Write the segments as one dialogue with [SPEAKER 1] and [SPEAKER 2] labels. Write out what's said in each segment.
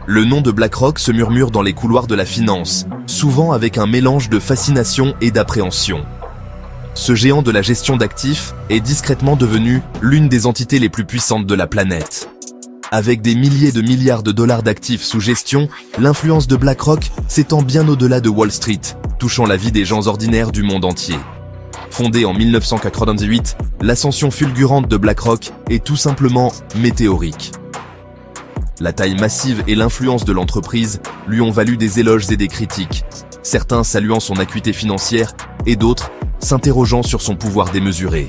[SPEAKER 1] Le nom de BlackRock se murmure dans les couloirs de la finance, souvent avec un mélange de fascination et d'appréhension. Ce géant de la gestion d'actifs est discrètement devenu l'une des entités les plus puissantes de la planète. Avec des milliers de milliards de dollars d'actifs sous gestion, l'influence de BlackRock s'étend bien au-delà de Wall Street, touchant la vie des gens ordinaires du monde entier. Fondée en 1998, l'ascension fulgurante de BlackRock est tout simplement météorique. La taille massive et l'influence de l'entreprise lui ont valu des éloges et des critiques, certains saluant son acuité financière et d'autres s'interrogeant sur son pouvoir démesuré.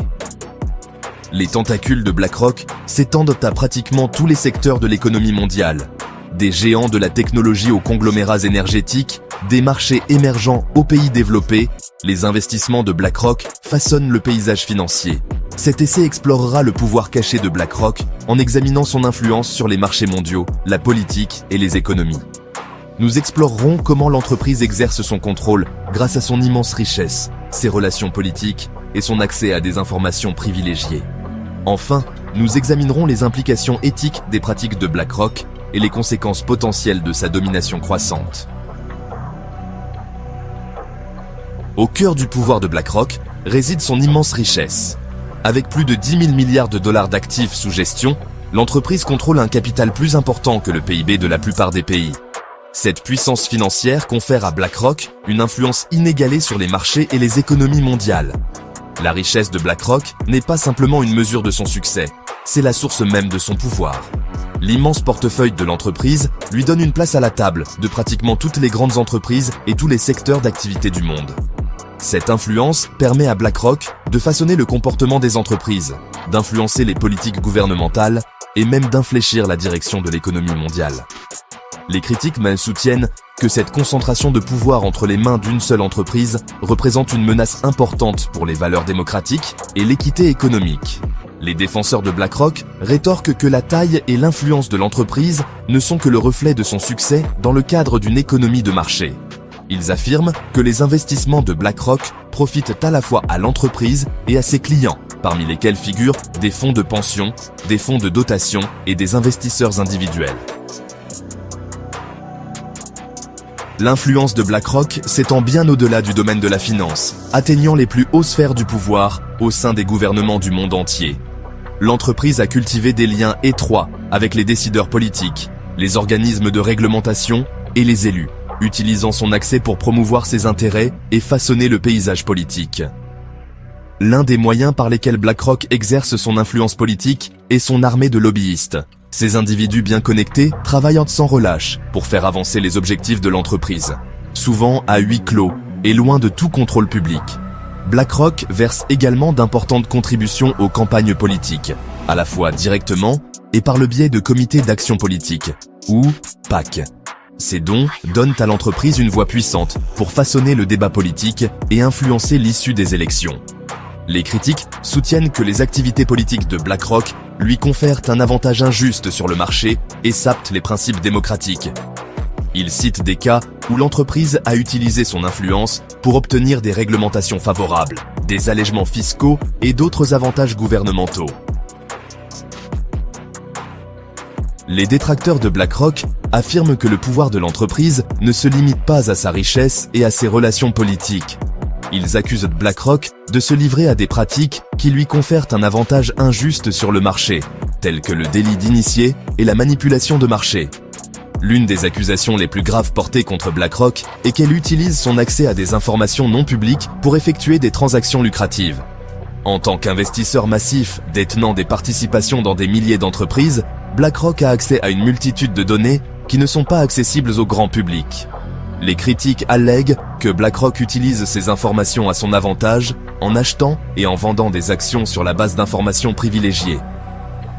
[SPEAKER 1] Les tentacules de BlackRock s'étendent à pratiquement tous les secteurs de l'économie mondiale. Des géants de la technologie aux conglomérats énergétiques, des marchés émergents aux pays développés, les investissements de BlackRock façonnent le paysage financier. Cet essai explorera le pouvoir caché de BlackRock en examinant son influence sur les marchés mondiaux, la politique et les économies. Nous explorerons comment l'entreprise exerce son contrôle grâce à son immense richesse, ses relations politiques et son accès à des informations privilégiées. Enfin, nous examinerons les implications éthiques des pratiques de BlackRock et les conséquences potentielles de sa domination croissante. Au cœur du pouvoir de BlackRock réside son immense richesse. Avec plus de 10 000 milliards de dollars d'actifs sous gestion, l'entreprise contrôle un capital plus important que le PIB de la plupart des pays. Cette puissance financière confère à BlackRock une influence inégalée sur les marchés et les économies mondiales. La richesse de BlackRock n'est pas simplement une mesure de son succès, c'est la source même de son pouvoir. L'immense portefeuille de l'entreprise lui donne une place à la table de pratiquement toutes les grandes entreprises et tous les secteurs d'activité du monde. Cette influence permet à BlackRock de façonner le comportement des entreprises, d'influencer les politiques gouvernementales et même d'infléchir la direction de l'économie mondiale. Les critiques soutiennent que cette concentration de pouvoir entre les mains d'une seule entreprise représente une menace importante pour les valeurs démocratiques et l'équité économique. Les défenseurs de BlackRock rétorquent que la taille et l'influence de l'entreprise ne sont que le reflet de son succès dans le cadre d'une économie de marché. Ils affirment que les investissements de BlackRock profitent à la fois à l'entreprise et à ses clients, parmi lesquels figurent des fonds de pension, des fonds de dotation et des investisseurs individuels. L'influence de BlackRock s'étend bien au-delà du domaine de la finance, atteignant les plus hautes sphères du pouvoir au sein des gouvernements du monde entier. L'entreprise a cultivé des liens étroits avec les décideurs politiques, les organismes de réglementation et les élus, utilisant son accès pour promouvoir ses intérêts et façonner le paysage politique. L'un des moyens par lesquels BlackRock exerce son influence politique est son armée de lobbyistes. Ces individus bien connectés travaillent sans relâche pour faire avancer les objectifs de l'entreprise, souvent à huis clos et loin de tout contrôle public. BlackRock verse également d'importantes contributions aux campagnes politiques, à la fois directement et par le biais de comités d'action politique, ou PAC. Ces dons donnent à l'entreprise une voix puissante pour façonner le débat politique et influencer l'issue des élections. Les critiques soutiennent que les activités politiques de BlackRock lui confèrent un avantage injuste sur le marché et sapent les principes démocratiques. Ils citent des cas où l'entreprise a utilisé son influence pour obtenir des réglementations favorables, des allègements fiscaux et d'autres avantages gouvernementaux. Les détracteurs de BlackRock affirment que le pouvoir de l'entreprise ne se limite pas à sa richesse et à ses relations politiques. Ils accusent BlackRock de se livrer à des pratiques qui lui confèrent un avantage injuste sur le marché, tels que le délit d'initié et la manipulation de marché. L'une des accusations les plus graves portées contre BlackRock est qu'elle utilise son accès à des informations non publiques pour effectuer des transactions lucratives. En tant qu'investisseur massif détenant des participations dans des milliers d'entreprises, BlackRock a accès à une multitude de données qui ne sont pas accessibles au grand public. Les critiques allèguent que BlackRock utilise ces informations à son avantage en achetant et en vendant des actions sur la base d'informations privilégiées.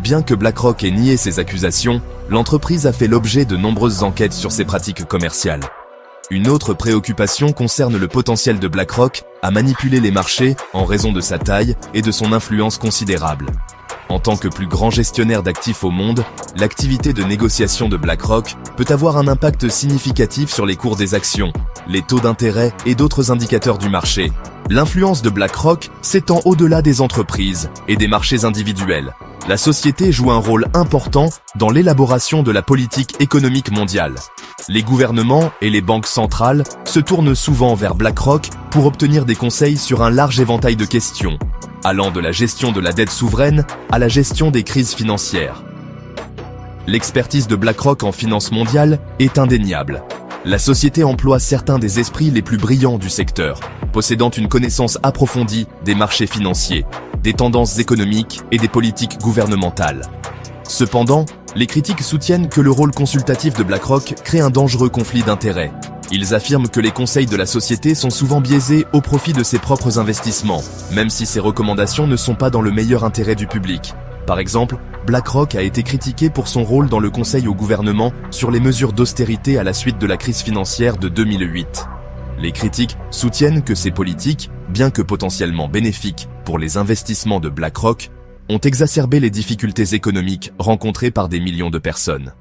[SPEAKER 1] Bien que BlackRock ait nié ces accusations, l'entreprise a fait l'objet de nombreuses enquêtes sur ses pratiques commerciales. Une autre préoccupation concerne le potentiel de BlackRock à manipuler les marchés en raison de sa taille et de son influence considérable. En tant que plus grand gestionnaire d'actifs au monde, l'activité de négociation de BlackRock peut avoir un impact significatif sur les cours des actions, les taux d'intérêt et d'autres indicateurs du marché. L'influence de BlackRock s'étend au-delà des entreprises et des marchés individuels. La société joue un rôle important dans l'élaboration de la politique économique mondiale. Les gouvernements et les banques centrales se tournent souvent vers BlackRock pour obtenir des conseils sur un large éventail de questions, allant de la gestion de la dette souveraine à la gestion des crises financières. L'expertise de BlackRock en finance mondiale est indéniable. La société emploie certains des esprits les plus brillants du secteur, possédant une connaissance approfondie des marchés financiers, des tendances économiques et des politiques gouvernementales. Cependant, les critiques soutiennent que le rôle consultatif de BlackRock crée un dangereux conflit d'intérêts. Ils affirment que les conseils de la société sont souvent biaisés au profit de ses propres investissements, même si ces recommandations ne sont pas dans le meilleur intérêt du public. Par exemple, BlackRock a été critiqué pour son rôle dans le conseil au gouvernement sur les mesures d'austérité à la suite de la crise financière de 2008. Les critiques soutiennent que ces politiques, bien que potentiellement bénéfiques pour les investissements de BlackRock, ont exacerbé les difficultés économiques rencontrées par des millions de personnes.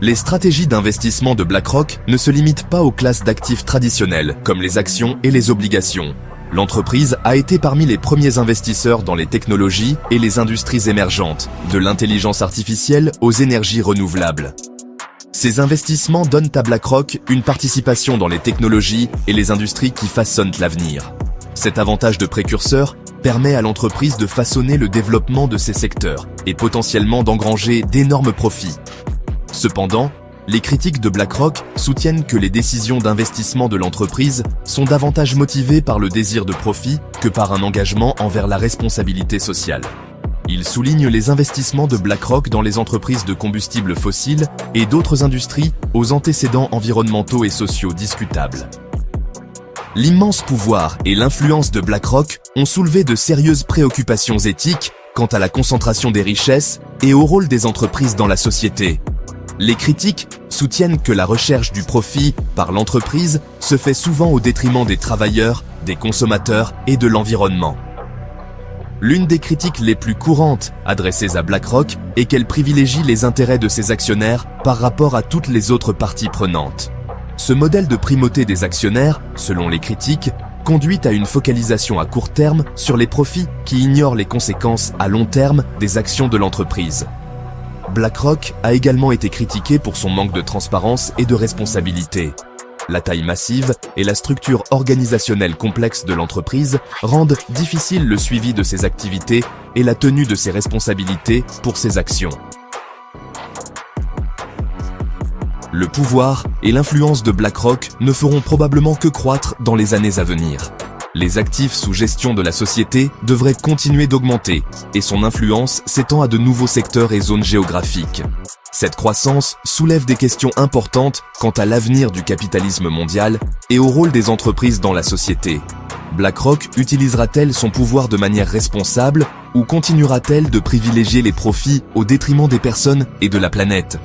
[SPEAKER 1] Les stratégies d'investissement de BlackRock ne se limitent pas aux classes d'actifs traditionnelles, comme les actions et les obligations. L'entreprise a été parmi les premiers investisseurs dans les technologies et les industries émergentes, de l'intelligence artificielle aux énergies renouvelables. Ces investissements donnent à BlackRock une participation dans les technologies et les industries qui façonnent l'avenir. Cet avantage de précurseur permet à l'entreprise de façonner le développement de ces secteurs et potentiellement d'engranger d'énormes profits. Cependant, les critiques de BlackRock soutiennent que les décisions d'investissement de l'entreprise sont davantage motivées par le désir de profit que par un engagement envers la responsabilité sociale. Ils soulignent les investissements de BlackRock dans les entreprises de combustibles fossiles et d'autres industries aux antécédents environnementaux et sociaux discutables. L'immense pouvoir et l'influence de BlackRock ont soulevé de sérieuses préoccupations éthiques quant à la concentration des richesses et au rôle des entreprises dans la société. Les critiques soutiennent que la recherche du profit par l'entreprise se fait souvent au détriment des travailleurs, des consommateurs et de l'environnement. L'une des critiques les plus courantes adressées à BlackRock est qu'elle privilégie les intérêts de ses actionnaires par rapport à toutes les autres parties prenantes. Ce modèle de primauté des actionnaires, selon les critiques, conduit à une focalisation à court terme sur les profits qui ignorent les conséquences à long terme des actions de l'entreprise. BlackRock a également été critiqué pour son manque de transparence et de responsabilité. La taille massive et la structure organisationnelle complexe de l'entreprise rendent difficile le suivi de ses activités et la tenue de ses responsabilités pour ses actions. Le pouvoir et l'influence de BlackRock ne feront probablement que croître dans les années à venir. Les actifs sous gestion de la société devraient continuer d'augmenter et son influence s'étend à de nouveaux secteurs et zones géographiques. Cette croissance soulève des questions importantes quant à l'avenir du capitalisme mondial et au rôle des entreprises dans la société. BlackRock utilisera-t-elle son pouvoir de manière responsable ou continuera-t-elle de privilégier les profits au détriment des personnes et de la planète ?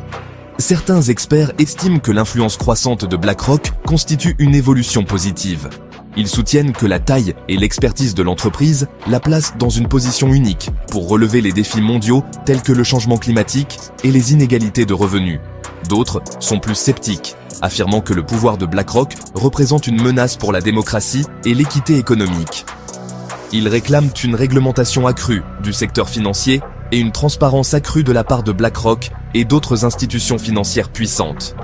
[SPEAKER 1] Certains experts estiment que l'influence croissante de BlackRock constitue une évolution positive. Ils soutiennent que la taille et l'expertise de l'entreprise la placent dans une position unique pour relever les défis mondiaux tels que le changement climatique et les inégalités de revenus. D'autres sont plus sceptiques, affirmant que le pouvoir de BlackRock représente une menace pour la démocratie et l'équité économique. Ils réclament une réglementation accrue du secteur financier et une transparence accrue de la part de BlackRock et d'autres institutions financières puissantes.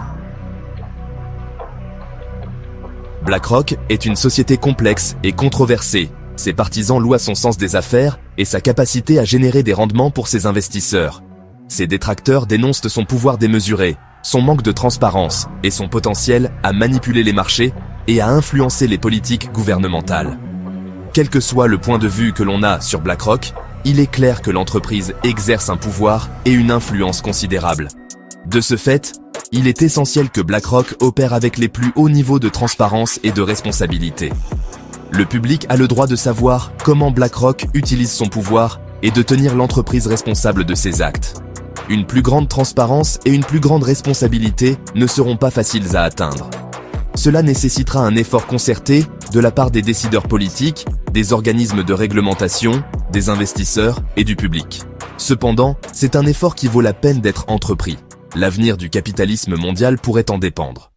[SPEAKER 1] BlackRock est une société complexe et controversée. Ses partisans louent son sens des affaires et sa capacité à générer des rendements pour ses investisseurs. Ses détracteurs dénoncent son pouvoir démesuré, son manque de transparence et son potentiel à manipuler les marchés et à influencer les politiques gouvernementales. Quel que soit le point de vue que l'on a sur BlackRock, il est clair que l'entreprise exerce un pouvoir et une influence considérables. De ce fait, il est essentiel que BlackRock opère avec les plus hauts niveaux de transparence et de responsabilité. Le public a le droit de savoir comment BlackRock utilise son pouvoir et de tenir l'entreprise responsable de ses actes. Une plus grande transparence et une plus grande responsabilité ne seront pas faciles à atteindre. Cela nécessitera un effort concerté de la part des décideurs politiques, des organismes de réglementation des investisseurs et du public. Cependant, c'est un effort qui vaut la peine d'être entrepris. L'avenir du capitalisme mondial pourrait en dépendre.